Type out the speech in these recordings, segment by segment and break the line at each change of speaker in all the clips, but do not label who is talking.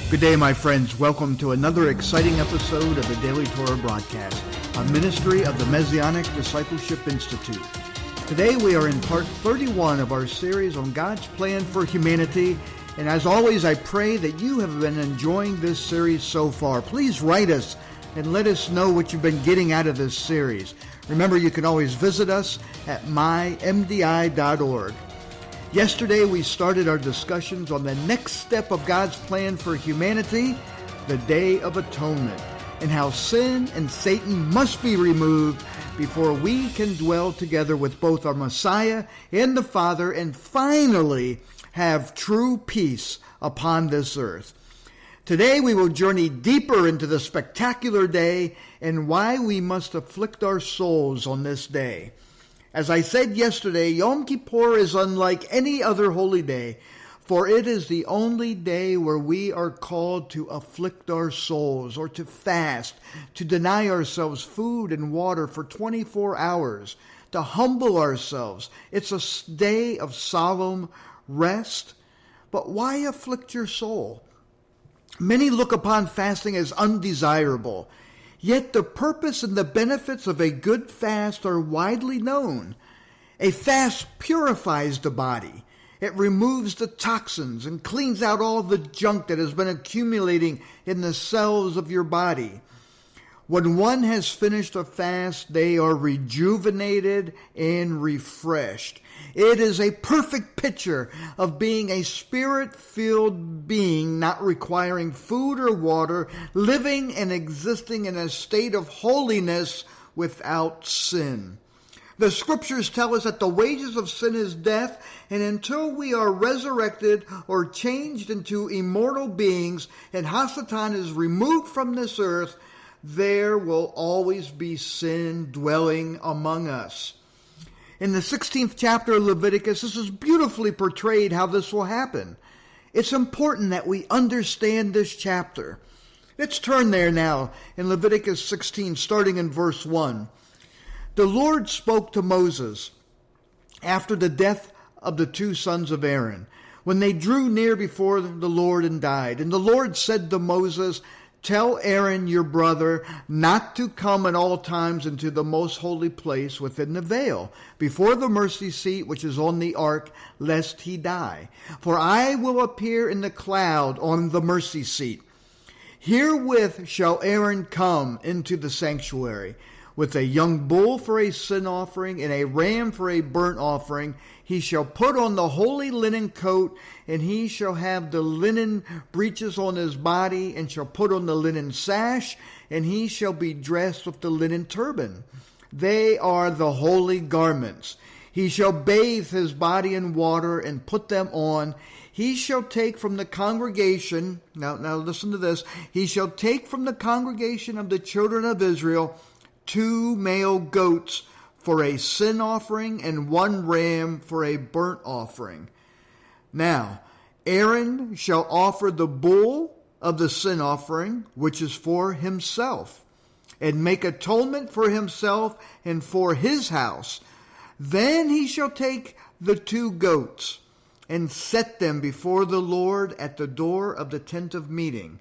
Good day, my friends. Welcome to another exciting episode of the Daily Torah broadcast, a ministry of the Messianic Discipleship Institute. Today we are in part 31 of our series on God's plan for humanity. And as always, I pray that you have been enjoying this series so far. Please write us and let us know what you've been getting out of this series. Remember, you can always visit us at mymdi.org. Yesterday, we started our discussions on the next step of God's plan for humanity, the Day of Atonement, and how sin and Satan must be removed before we can dwell together with both our Messiah and the Father and finally have true peace upon this earth. Today, we will journey deeper into the spectacular day and why we must afflict our souls on this day. As I said yesterday, Yom Kippur is unlike any other holy day, for it is the only day where we are called to afflict our souls or to fast, to deny ourselves food and water for 24 hours, to humble ourselves. It's a day of solemn rest. But why afflict your soul? Many look upon fasting as undesirable. Yet the purpose and the benefits of a good fast are widely known. A fast purifies the body. It removes the toxins and cleans out all the junk that has been accumulating in the cells of your body. When one has finished a fast, they are rejuvenated and refreshed. It is a perfect picture of being a spirit-filled being, not requiring food or water, living and existing in a state of holiness without sin. The scriptures tell us that the wages of sin is death, and until we are resurrected or changed into immortal beings and Hasatan is removed from this earth, there will always be sin dwelling among us. In the 16th chapter of Leviticus, this is beautifully portrayed how this will happen. It's important that we understand this chapter. Let's turn there now in Leviticus 16, starting in verse 1. The Lord spoke to Moses after the death of the two sons of Aaron, when they drew near before the Lord and died. And the Lord said to Moses, "Tell Aaron your brother not to come at all times into the most holy place within the veil, before the mercy seat which is on the ark, lest he die. For I will appear in the cloud on the mercy seat. Herewith shall Aaron come into the sanctuary, with a young bull for a sin offering and a ram for a burnt offering. He shall put on the holy linen coat, and he shall have the linen breeches on his body, and shall put on the linen sash, and he shall be dressed with the linen turban. They are the holy garments. He shall bathe his body in water and put them on. He shall take from the congregation," now listen to this, "he shall take from the congregation of the children of Israel 2 male goats for a sin offering and 1 ram for a burnt offering. Now, Aaron shall offer the bull of the sin offering, which is for himself, and make atonement for himself and for his house. Then he shall take the 2 goats and set them before the Lord at the door of the tent of meeting.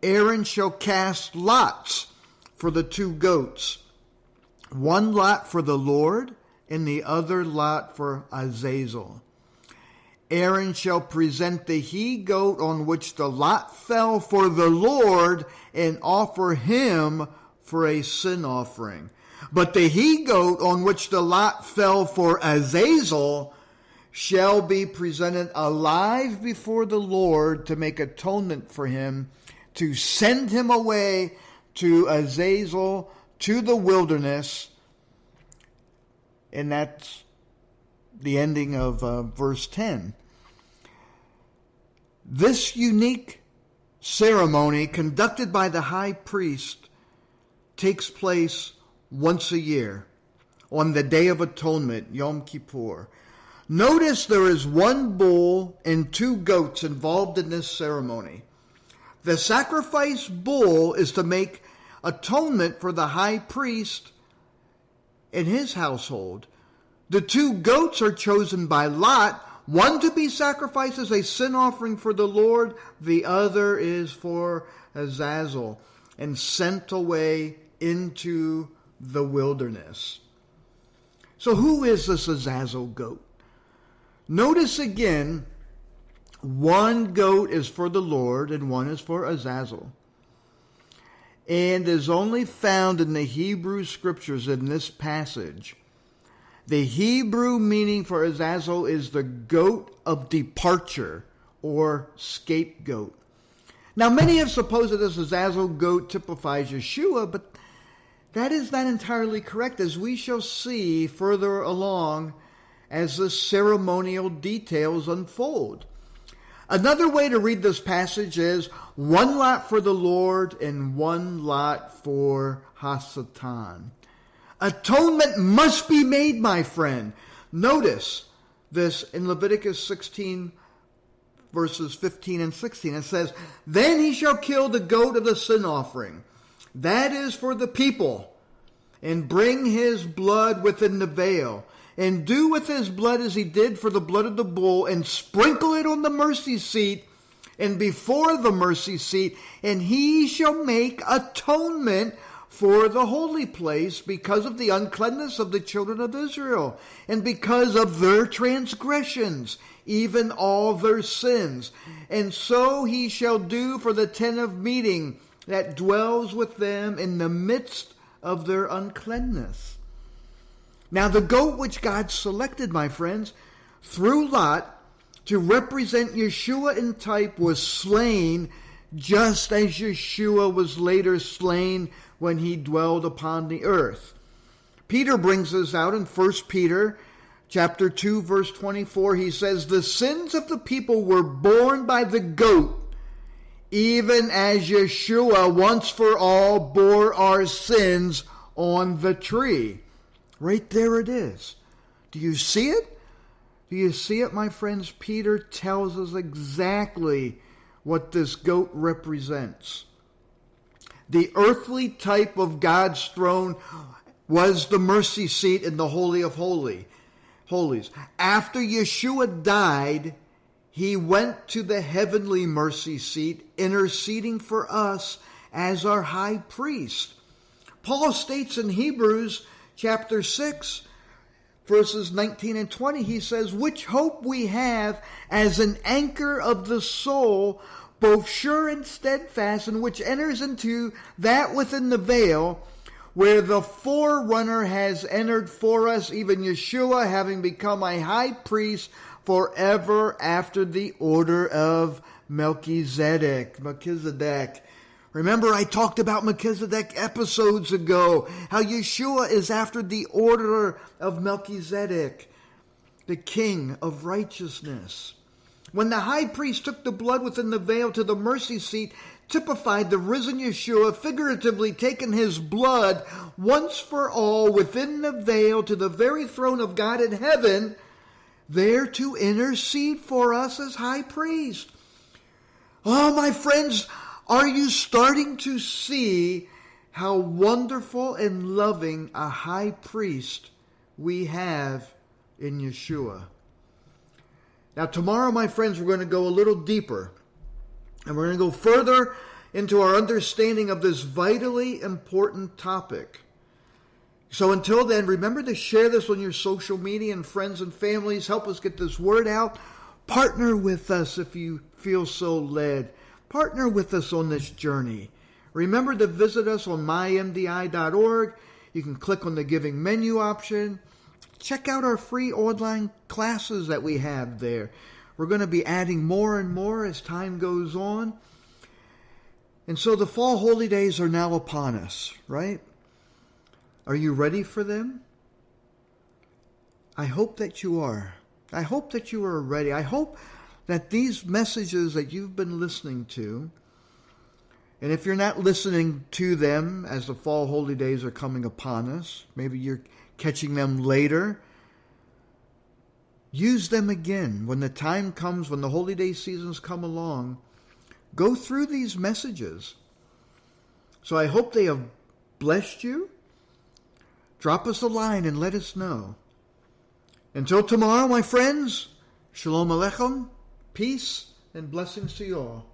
Aaron shall cast lots for the 2 goats, 1 lot for the Lord, and the other lot for Azazel. Aaron shall present the he-goat on which the lot fell for the Lord, and offer him for a sin offering. But the he-goat on which the lot fell for Azazel shall be presented alive before the Lord to make atonement for him, to send him away to Azazel, to the wilderness." And that's the ending of verse 10. This unique ceremony conducted by the high priest takes place once a year on the Day of Atonement, Yom Kippur. Notice there is 1 bull and 2 goats involved in this ceremony. The sacrifice bull is to make atonement for the high priest and his household. The 2 goats are chosen by lot, One to be sacrificed as a sin offering for the Lord, the other is for Azazel, and sent away into the wilderness. So who is this Azazel goat? Notice again, one goat is for the Lord and one is for Azazel, and is only found in the Hebrew scriptures in this passage. The Hebrew meaning for Azazel is the goat of departure or scapegoat. Now, many have supposed that this Azazel goat typifies Yeshua, but that is not entirely correct, as we shall see further along as the ceremonial details unfold. Another way to read this passage is one lot for the Lord and one lot for Hasatan. Atonement must be made, my friend. Notice this in Leviticus 16, verses 15 and 16. It says, "Then he shall kill the goat of the sin offering, that is for the people, and bring his blood within the veil, and do with his blood as he did for the blood of the bull, and sprinkle it on the mercy seat and before the mercy seat, and he shall make atonement for the holy place because of the uncleanness of the children of Israel, and because of their transgressions, even all their sins. And so he shall do for the tent of meeting that dwells with them in the midst of their uncleanness." Now the goat which God selected, my friends, through Lot to represent Yeshua in type was slain just as Yeshua was later slain when he dwelled upon the earth. Peter brings this out in 1 Peter chapter 2, verse 24. He says, "The sins of the people were borne by the goat, even as Yeshua once for all bore our sins on the tree." Right there it is. Do you see it? Do you see it, my friends? Peter tells us exactly what this goat represents. The earthly type of God's throne was the mercy seat in the Holy of Holies. After Yeshua died, he went to the heavenly mercy seat, interceding for us as our high priest. Paul states in Hebrews chapter 6, verses 19 and 20, he says, "Which hope we have as an anchor of the soul, both sure and steadfast, and which enters into that within the veil, where the forerunner has entered for us, even Yeshua, having become a high priest forever after the order of Melchizedek." Remember, I talked about Melchizedek episodes ago, how Yeshua is after the order of Melchizedek, the king of righteousness. When the high priest took the blood within the veil to the mercy seat, typified the risen Yeshua, figuratively taking his blood once for all within the veil to the very throne of God in heaven, there to intercede for us as high priest. Oh, my friends, are you starting to see how wonderful and loving a high priest we have in Yeshua? Now, tomorrow, my friends, we're going to go a little deeper, and we're going to go further into our understanding of this vitally important topic. So until then, remember to share this on your social media and friends and families. Help us get this word out. Partner with us if you feel so led. Partner with us on this journey. Remember to visit us on mymdi.org. You can click on the giving menu option. Check out our free online classes that we have there. We're going to be adding more and more as time goes on. And so the fall holy days are now upon us, right? Are you ready for them? I hope that you are. I hope that you are ready. I hope that these messages that you've been listening to, and if you're not listening to them as the fall holy days are coming upon us, maybe you're catching them later, use them again when the time comes, when the holy day seasons come along. Go through these messages. So I hope they have blessed you. Drop us a line and let us know. Until tomorrow, my friends, Shalom Aleichem, peace and blessings to you all.